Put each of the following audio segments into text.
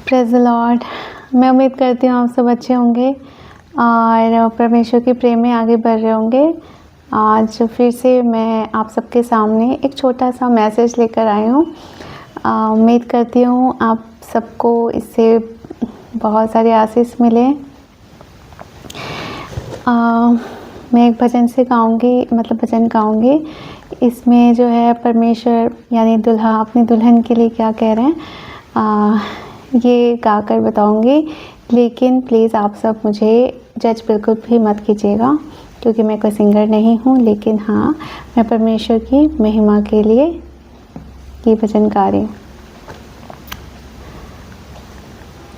Praise the Lord. मैं उम्मीद करती हूँ आप सब अच्छे होंगे और परमेश्वर के प्रेम में आगे बढ़ रहे होंगे। आज फिर से मैं आप सबके सामने एक छोटा सा मैसेज लेकर आई हूँ। उम्मीद करती हूँ आप सबको इससे बहुत सारे आशीष मिले। मैं एक भजन से गाऊँगी, मतलब भजन गाऊँगी। इसमें जो है परमेश्वर यानी दुल्हा अपनी दुल्हन के लिए क्या कह रहे हैं ये गाकर बताऊंगी। लेकिन प्लीज़ आप सब मुझे जज बिल्कुल भी मत कीजिएगा, क्योंकि मैं कोई सिंगर नहीं हूँ। लेकिन हाँ, मैं परमेश्वर की महिमा के लिए ये भजन गा रही हूँ।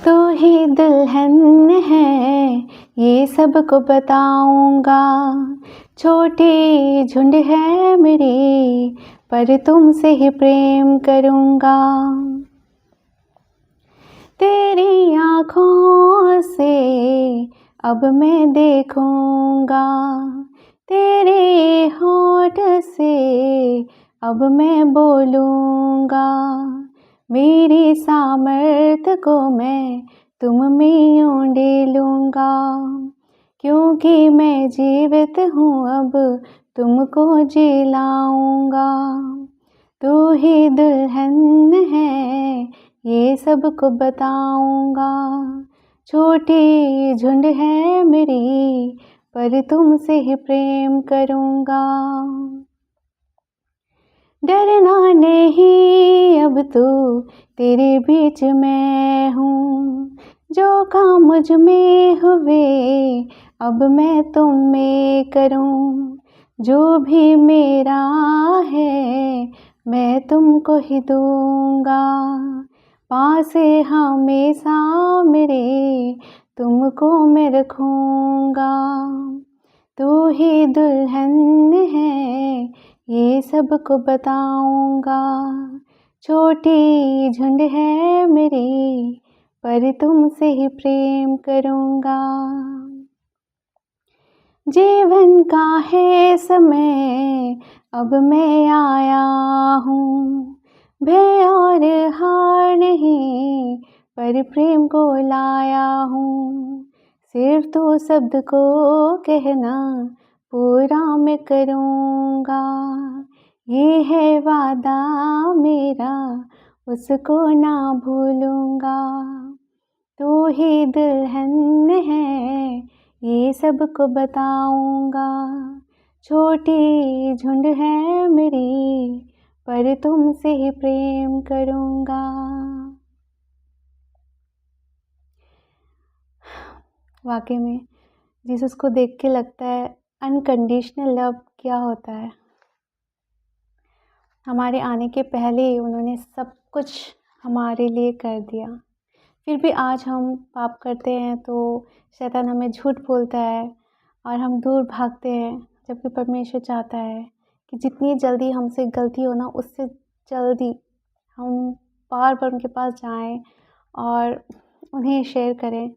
तू ही दुल्हन है ये सबको बताऊंगा, छोटी झुंड है मेरी पर तुमसे ही प्रेम करूंगा। तेरी आँखों से अब मैं देखूंगा, तेरे होठ से अब मैं बोलूंगा। मेरी सामर्थ को मैं तुम में यूं ढेलूंगा, क्योंकि मैं जीवित हूँ अब तुमको जिलाऊंगा। तू ही दुल्हन है ये सबको बताऊंगा, छोटी झुंड है मेरी पर तुमसे ही प्रेम करूंगा। डरना नहीं अब तो तेरे बीच मैं हूँ, जो काम मुझ में हुए अब मैं तुम में करूँ। जो भी मेरा है मैं तुमको ही दूंगा, पास हमेशा मेरे तुमको मैं रखूंगा। तू ही दुल्हन है ये सबको बताऊंगा, छोटी झुंड है मेरी पर तुमसे ही प्रेम करूंगा। जीवन का है समय अब मैं आया हूँ, भय और हार नहीं पर प्रेम को लाया हूँ। सिर्फ तो शब्द को कहना पूरा मैं करूँगा, ये है वादा मेरा उसको ना भूलूँगा। तू ही दुल्हन है ये सबको बताऊंगा, छोटी झुंड है मेरी पर तुमसे ही प्रेम करूंगा। वाकई में जीसस को देख के लगता है अनकंडीशनल लव क्या होता है। हमारे आने के पहले ही उन्होंने सब कुछ हमारे लिए कर दिया। फिर भी आज हम पाप करते हैं तो शैतान हमें झूठ बोलता है और हम दूर भागते हैं, जबकि परमेश्वर चाहता है कि जितनी जल्दी हमसे गलती हो ना, उससे जल्दी हम बार बार उनके पास जाएं और उन्हें शेयर करें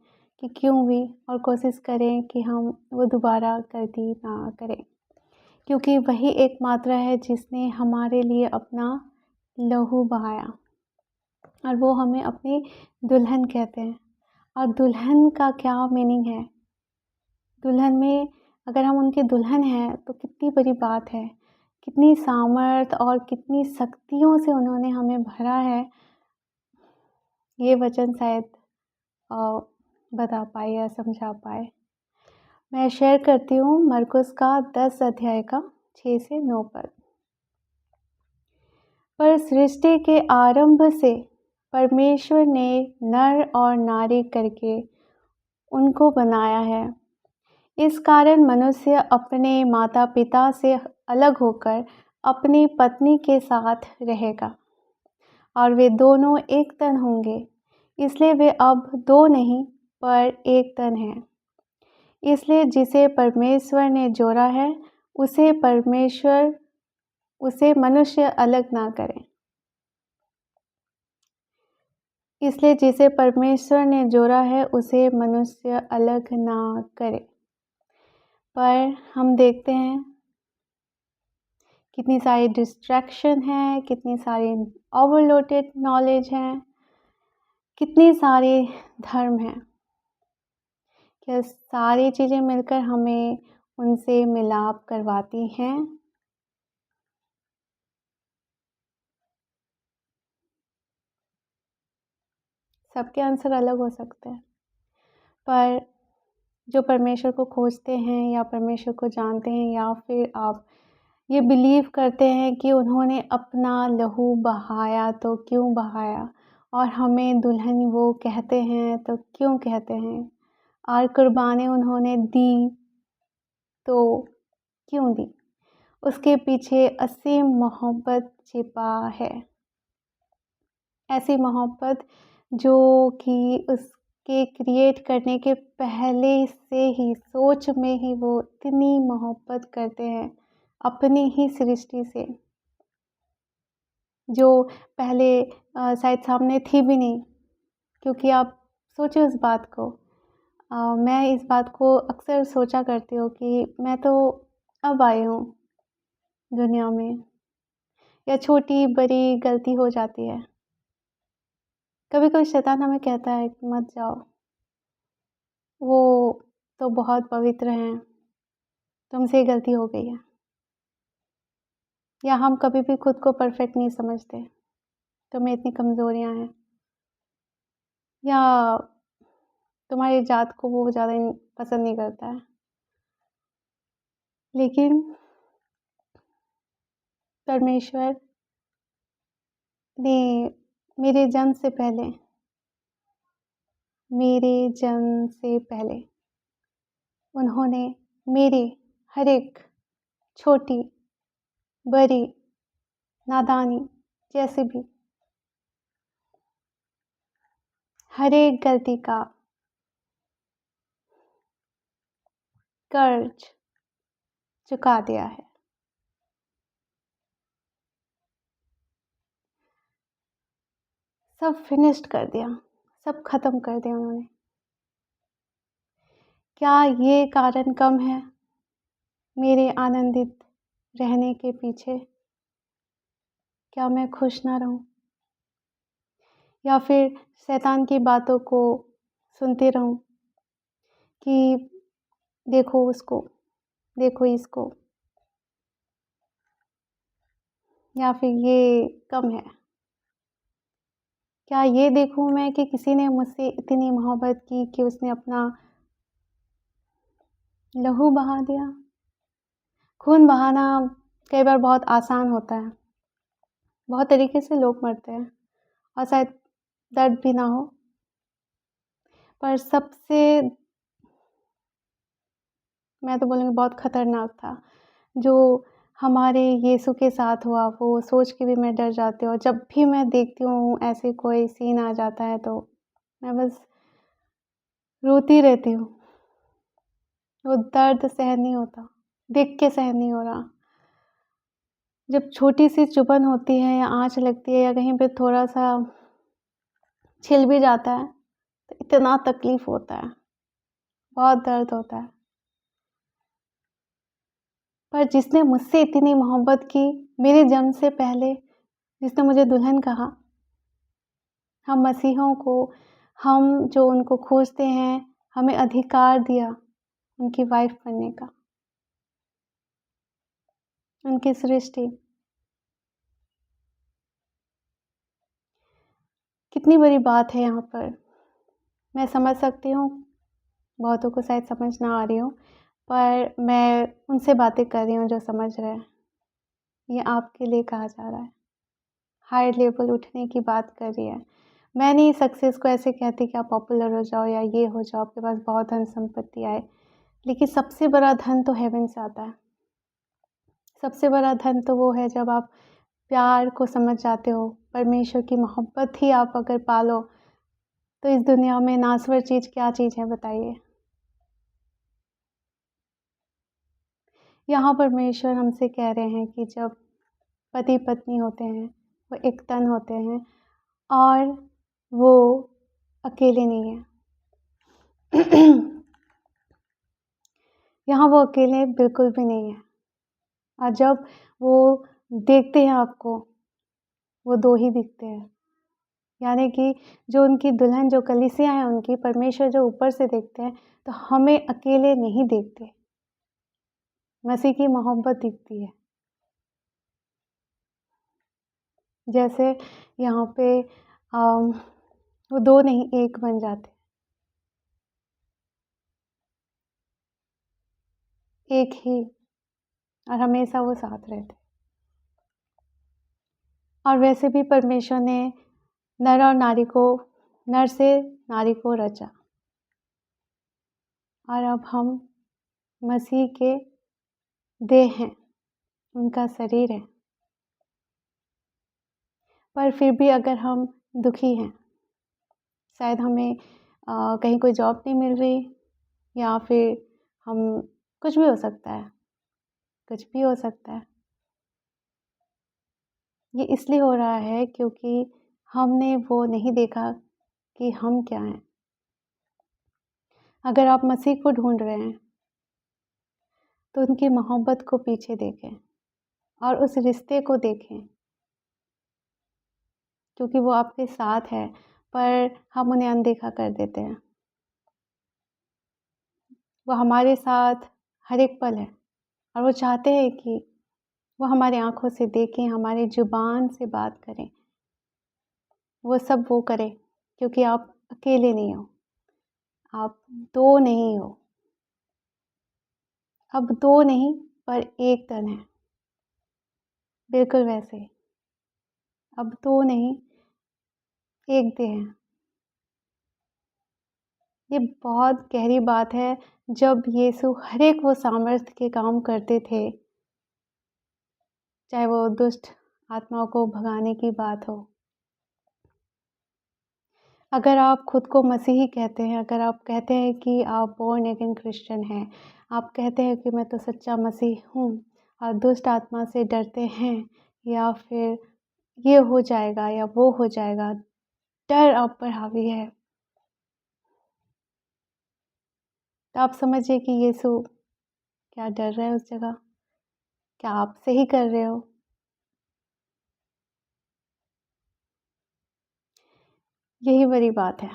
कि क्यों हुई, और कोशिश करें कि हम वो दोबारा गलती ना करें, क्योंकि वही एकमात्र है जिसने हमारे लिए अपना लहू बहाया और वो हमें अपनी दुल्हन कहते हैं। और दुल्हन का क्या मीनिंग है? दुल्हन में अगर हम उनके दुल्हन हैं तो कितनी बड़ी बात है, कितनी सामर्थ और कितनी शक्तियों से उन्होंने हमें भरा है। ये वचन शायद बता पाए या समझा पाए। मैं शेयर करती हूँ मरकुस का 10 अध्याय का 6 से 9 पद। पर सृष्टि के आरंभ से परमेश्वर ने नर और नारी करके उनको बनाया है। इस कारण मनुष्य अपने माता पिता से अलग होकर अपनी पत्नी के साथ रहेगा और वे दोनों एक तन होंगे। इसलिए वे अब दो नहीं पर एक तन हैं। इसलिए जिसे परमेश्वर ने जोड़ा है उसे मनुष्य अलग ना करें। इसलिए जिसे परमेश्वर ने जोड़ा है उसे मनुष्य अलग ना करे। पर हम देखते हैं कितनी सारी डिस्ट्रैक्शन है, कितनी सारी ओवरलोडेड नॉलेज है कितने सारे धर्म हैं, क्या सारी चीज़ें मिलकर हमें उनसे मिलाप करवाती हैं? सबके आंसर अलग हो सकते हैं, पर जो परमेश्वर को खोजते हैं या परमेश्वर को जानते हैं, या फिर आप ये बिलीव करते हैं कि उन्होंने अपना लहू बहाया तो क्यों बहाया, और हमें दुल्हन वो कहते हैं तो क्यों कहते हैं, और कुर्बानी उन्होंने दी तो क्यों दी, उसके पीछे असीम मोहब्बत छिपा है। ऐसी मोहब्बत जो कि उसके क्रिएट करने के पहले से ही सोच में ही वो इतनी मोहब्बत करते हैं अपनी ही सृष्टि से, जो पहले शायद सामने थी भी नहीं। क्योंकि आप सोचिए उस बात को, मैं इस बात को अक्सर सोचा करती हूँ कि मैं तो अब आई हूँ दुनिया में, या छोटी बड़ी गलती हो जाती है, कभी कभी शैतान हमें कहता है कि मत जाओ, वो तो बहुत पवित्र हैं, तुमसे गलती हो गई है। या हम कभी भी खुद को परफेक्ट नहीं समझते, तुम्हें इतनी कमज़ोरियाँ हैं, या तुम्हारी जात को वो ज़्यादा पसंद नहीं करता है। लेकिन परमेश्वर ने मेरे जन्म से पहले, मेरे जन्म से पहले उन्होंने मेरी हर एक छोटी बड़ी नादानी जैसे भी हर एक गलती का कर्ज चुका दिया है। सब फिनिश्ड कर दिया, सब खत्म कर दिया उन्होंने। क्या ये कारण कम है मेरे आनंदित रहने के पीछे? क्या मैं खुश ना रहूं, या फिर शैतान की बातों को सुनती रहूं कि देखो उसको, देखो इसको, या फिर ये कम है? क्या ये देखूं मैं कि किसी ने मुझसे इतनी मोहब्बत की कि उसने अपना लहू बहा दिया? खून बहाना कई बार बहुत आसान होता है, बहुत तरीके से लोग मरते हैं और शायद दर्द भी ना हो, पर सबसे, मैं तो बोलूँगी बहुत ख़तरनाक था जो हमारे यीशु के साथ हुआ, वो सोच के भी मैं डर जाती हूँ। और जब भी मैं देखती हूँ ऐसे कोई सीन आ जाता है तो मैं बस रोती रहती हूँ। वो दर्द सहन नहीं होता, देख के सहन नहीं हो रहा। जब छोटी-सी चुभन होती है या आँच लगती है या कहीं पे थोड़ा-सा छिल भी जाता है तो इतना तकलीफ़ होता है, बहुत दर्द होता है। पर जिसने मुझसे इतनी मोहब्बत की, मेरे जन्म से पहले जिसने मुझे दुल्हन कहा, हम मसीहों को, हम जो उनको खोजते हैं, हमें अधिकार दिया उनकी वाइफ़ बनने का, उनकी सृष्टि। कितनी बड़ी बात है यहाँ पर। मैं समझ सकती हूँ, बहुतों को शायद समझ ना आ रही हो, पर मैं उनसे बातें कर रही हूँ जो समझ रहे हैं। ये आपके लिए कहा जा रहा है। हाई लेवल उठने की बात कर रही है। मैं नहीं सक्सेस को ऐसे कहती कि आप पॉपुलर हो जाओ या ये हो जाओ, आपके पास बहुत धन संपत्ति आए। लेकिन सबसे बड़ा धन तो हेवन से आता है। सबसे बड़ा धन तो वो है जब आप प्यार को समझ जाते हो, परमेश्वर की मोहब्बत ही आप अगर पालो, तो इस दुनिया में नाश्वर चीज़ क्या चीज़ है बताइए? यहाँ परमेश्वर हमसे कह रहे हैं कि जब पति-पत्नी होते हैं, वो एक तन होते हैं और वो अकेले नहीं हैं। यहाँ वो अकेले बिल्कुल भी नहीं है, और जब वो देखते हैं आपको, वो 2 ही दिखते हैं, यानी कि जो उनकी दुल्हन, जो कलीसिया है उनकी, परमेश्वर जो ऊपर से देखते हैं तो हमें अकेले नहीं देखते, मसीह की मोहब्बत दिखती है। जैसे यहाँ पे वो दो नहीं एक बन जाते, एक ही, और हमेशा वो साथ रहते। और वैसे भी परमेश्वर ने नर से नारी को रचा, और अब हम मसीह के देह हैं, उनका शरीर है। पर फिर भी अगर हम दुखी हैं, शायद हमें कहीं कोई जॉब नहीं मिल रही, या फिर हम, कुछ भी हो सकता है, कुछ भी हो सकता है। ये इसलिए हो रहा है क्योंकि हमने वो नहीं देखा कि हम क्या हैं। अगर आप मसीह को ढूंढ रहे हैं तो उनकी मोहब्बत को पीछे देखें और उस रिश्ते को देखें, क्योंकि वो आपके साथ है, पर हम उन्हें अनदेखा कर देते हैं। वो हमारे साथ हर एक पल है, और वो चाहते हैं कि वो हमारी आँखों से देखें, हमारी ज़ुबान से बात करें। वो सब वो करें क्योंकि आप अकेले नहीं हो, आप दो नहीं हो। अब दो नहीं, पर एक तन है, बिल्कुल वैसे ही। अब दो नहीं, एक देह है। ये बहुत गहरी बात है। जब यीशु हर एक वो सामर्थ्य के काम करते थे, चाहे वो दुष्ट आत्माओं को भगाने की बात हो। अगर आप खुद को मसीही कहते हैं, अगर आप कहते हैं कि आप बोर्न अगेन क्रिश्चियन हैं, आप कहते हैं कि मैं तो सच्चा मसीह हूँ, और दुष्ट आत्मा से डरते हैं, या फिर ये हो जाएगा या वो हो जाएगा, डर आप पर हावी है, तो आप समझिए कि यीशु क्या डर रहे हैं उस जगह? क्या आप सही कर रहे हो? यही बड़ी बात है।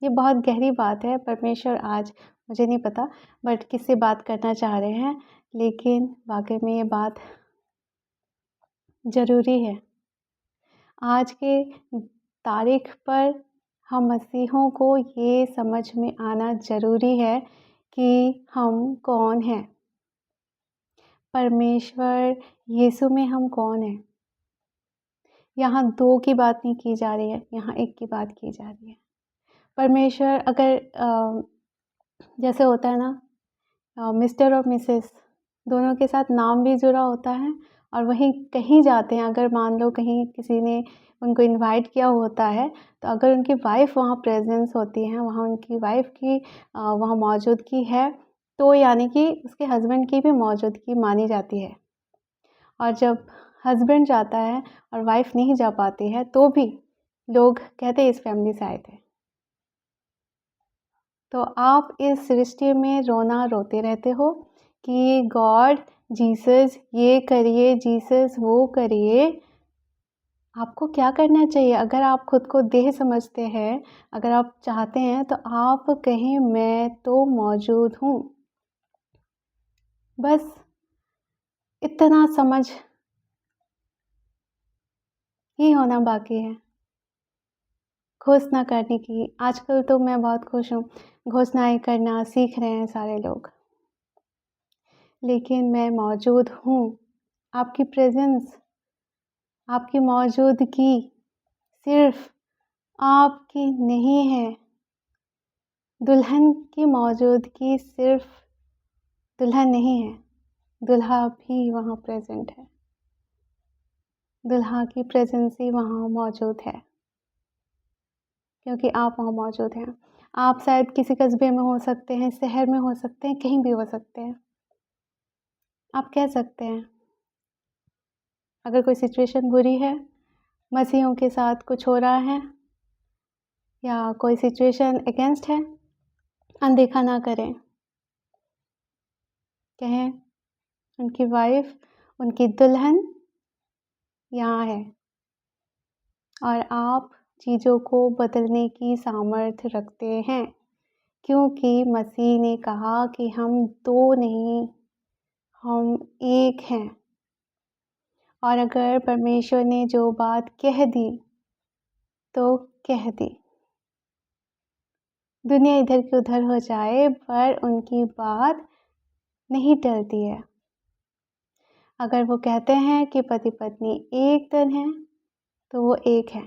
ये बहुत गहरी बात है। परमेश्वर आज, मुझे नहीं पता, बट किससे बात करना चाह रहे हैं, लेकिन वाक़ई में ये बात ज़रूरी है। आज के तारीख पर हम मसीहों को ये समझ में आना ज़रूरी है कि हम कौन हैं। परमेश्वर यीशु में हम कौन हैं। यहाँ दो की बात नहीं की जा रही है, यहाँ एक की बात की जा रही है। परमेश्वर अगर जैसे होता है ना, मिस्टर और मिसेस दोनों के साथ नाम भी जुड़ा होता है, और वहीं कहीं जाते हैं, अगर मान लो कहीं किसी ने उनको इनवाइट किया होता है, तो अगर उनकी वाइफ़ वहाँ प्रेजेंस होती है, वहाँ उनकी वाइफ़ की वहाँ मौजूदगी है, तो यानी कि उसके हस्बैंड की भी मौजूदगी मानी जाती है। और जब हस्बैंड जाता है और वाइफ़ नहीं जा पाती है, तो भी लोग कहते हैं इस फैमिली से आए थे। तो आप इस रिश्ते में रोना रोते रहते हो कि गॉड, जीसस ये करिए, जीसस वो करिए। आपको क्या करना चाहिए? अगर आप खुद को देह समझते हैं, अगर आप चाहते हैं, तो आप कहें मैं तो मौजूद हूँ। बस इतना समझ ही होना बाकी है। घोषणा करने की, आजकल तो मैं बहुत खुश हूँ, घोषणाएँ करना सीख रहे हैं सारे लोग। लेकिन मैं मौजूद हूँ, आपकी प्रेज़ेंस, आपकी मौजूदगी सिर्फ़ आपकी नहीं है। दुल्हन की मौजूदगी सिर्फ़ दुल्हन नहीं है, दूल्हा भी वहाँ प्रेज़ेंट है। दूल्हा की प्रेज़ेंस ही वहाँ मौजूद है, क्योंकि आप वहाँ मौजूद हैं। आप शायद किसी कस्बे में हो सकते हैं, शहर में हो सकते हैं, कहीं भी हो सकते हैं। आप कह सकते हैं, अगर कोई सिचुएशन बुरी है, मसीहों के साथ कुछ हो रहा है, या कोई सिचुएशन अगेंस्ट है, अनदेखा ना करें। कहें उनकी वाइफ़, उनकी दुल्हन यहाँ है, और आप चीज़ों को बदलने की सामर्थ्य रखते हैं, क्योंकि मसीह ने कहा कि हम दो नहीं, हम एक हैं। और अगर परमेश्वर ने जो बात कह दी तो कह दी। दुनिया इधर की उधर हो जाए पर उनकी बात नहीं टलती है। अगर वो कहते हैं कि पति पत्नी एक तन है तो वो एक है।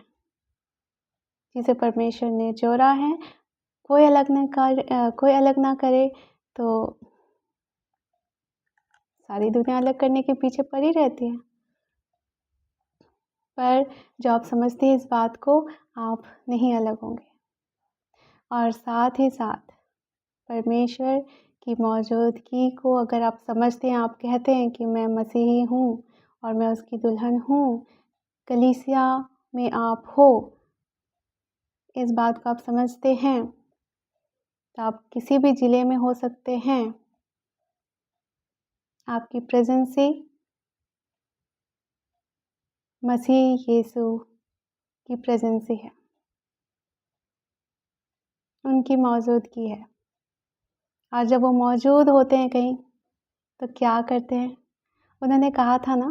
जिसे परमेश्वर ने जोड़ा है कोई अलग ना करे तो सारी दुनिया अलग करने के पीछे पड़ी रहती है। पर जो आप समझते हैं इस बात को, आप नहीं अलग होंगे। और साथ ही साथ परमेश्वर की मौजूदगी को अगर आप समझते हैं, आप कहते हैं कि मैं मसीही हूँ और मैं उसकी दुल्हन हूँ, कलीसिया में आप हो, इस बात को आप समझते हैं, तो आप किसी भी ज़िले में हो सकते हैं। आपकी प्रेजेंस से मसीह यीशु की प्रेजेंस से है, उनकी मौजूदगी है। और जब वो मौजूद होते हैं कहीं तो क्या करते हैं? उन्होंने कहा था ना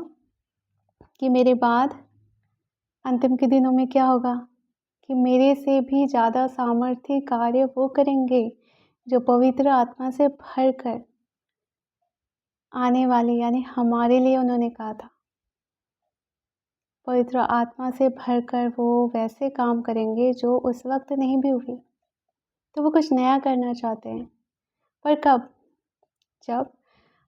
कि मेरे बाद अंतिम के दिनों में क्या होगा कि मेरे से भी ज़्यादा सामर्थ्य कार्य वो करेंगे जो पवित्र आत्मा से भर कर आने वाले, यानी हमारे लिए उन्होंने कहा था। पवित्र आत्मा से भर कर वो वैसे काम करेंगे जो उस वक्त नहीं भी हुए। तो वो कुछ नया करना चाहते हैं, पर कब? जब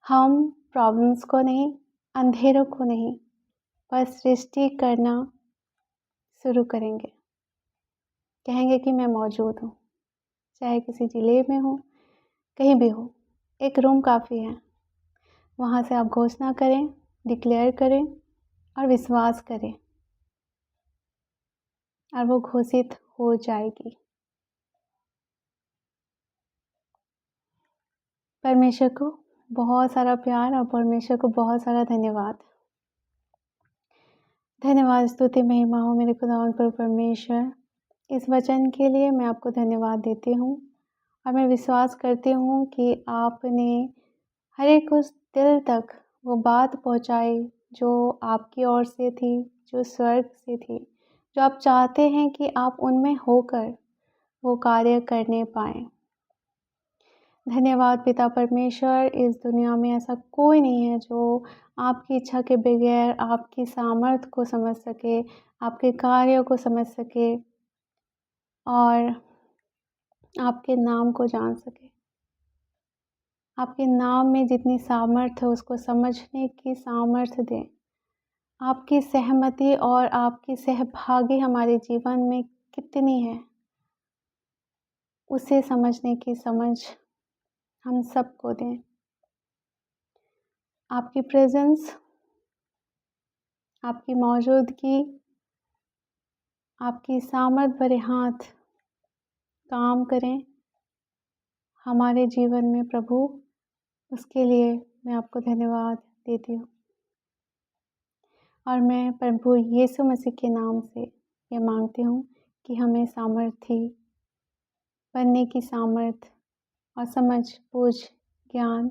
हम प्रॉब्लम्स को नहीं, अंधेरों को नहीं, पर सृष्टि करना शुरू करेंगे। कहेंगे कि मैं मौजूद हूँ, चाहे किसी ज़िले में हो, कहीं भी हो, एक रूम काफ़ी है। वहाँ से आप घोषणा करें, डिक्लेयर करें और विश्वास करें, और वो घोषित हो जाएगी। परमेश्वर को बहुत सारा प्यार और परमेश्वर को बहुत सारा धन्यवाद। धन्यवाद, स्तुति महिमा हो मेरे खुदावंद प्रभु परमेश्वर। इस वचन के लिए मैं आपको धन्यवाद देती हूँ और मैं विश्वास करती हूँ कि आपने हर एक उस दिल तक वो बात पहुँचाई जो आपकी ओर से थी, जो स्वर्ग से थी, जो आप चाहते हैं कि आप उनमें होकर वो कार्य करने पाएँ। धन्यवाद पिता परमेश्वर, इस दुनिया में ऐसा कोई नहीं है जो आपकी इच्छा के बगैर आपकी सामर्थ्य को समझ सके, आपके कार्यों को समझ सके और आपके नाम को जान सके। आपके नाम में जितनी सामर्थ्य है उसको समझने की सामर्थ्य दें। आपकी सहमति और आपकी सहभागी हमारे जीवन में कितनी है, उसे समझने की समझ हम सबको दें। आपकी प्रेजेंस, आपकी मौजूदगी, आपकी सामर्थ भरे हाथ काम करें हमारे जीवन में प्रभु, उसके लिए मैं आपको धन्यवाद देती हूँ। और मैं प्रभु यीशु मसीह के नाम से ये मांगती हूँ कि हमें सामर्थी बनने की सामर्थ और समझ, बूझ, ज्ञान,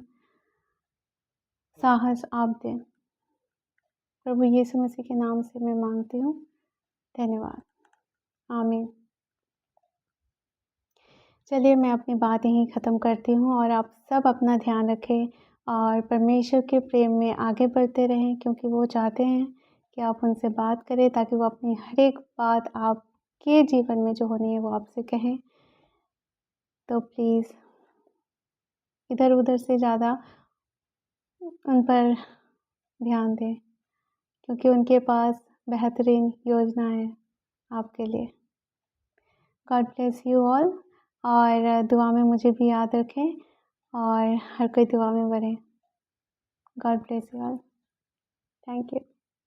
साहस आप दें। प्रभु यीशु मसीह के नाम से मैं मांगती हूँ, धन्यवाद, आमीन। चलिए मैं अपनी बात यहीं ख़त्म करती हूँ और आप सब अपना ध्यान रखें और परमेश्वर के प्रेम में आगे बढ़ते रहें, क्योंकि वो चाहते हैं कि आप उनसे बात करें ताकि वो अपनी हर एक बात आपके जीवन में जो होनी है वो आपसे कहें। तो प्लीज़ इधर उधर से ज़्यादा उन पर ध्यान दें, क्योंकि उनके पास बेहतरीन योजना है आपके लिए। गॉड ब्लेस यू ऑल, और दुआ में मुझे भी याद रखें और हर कोई दुआ में बढ़े। God bless you all, thank you.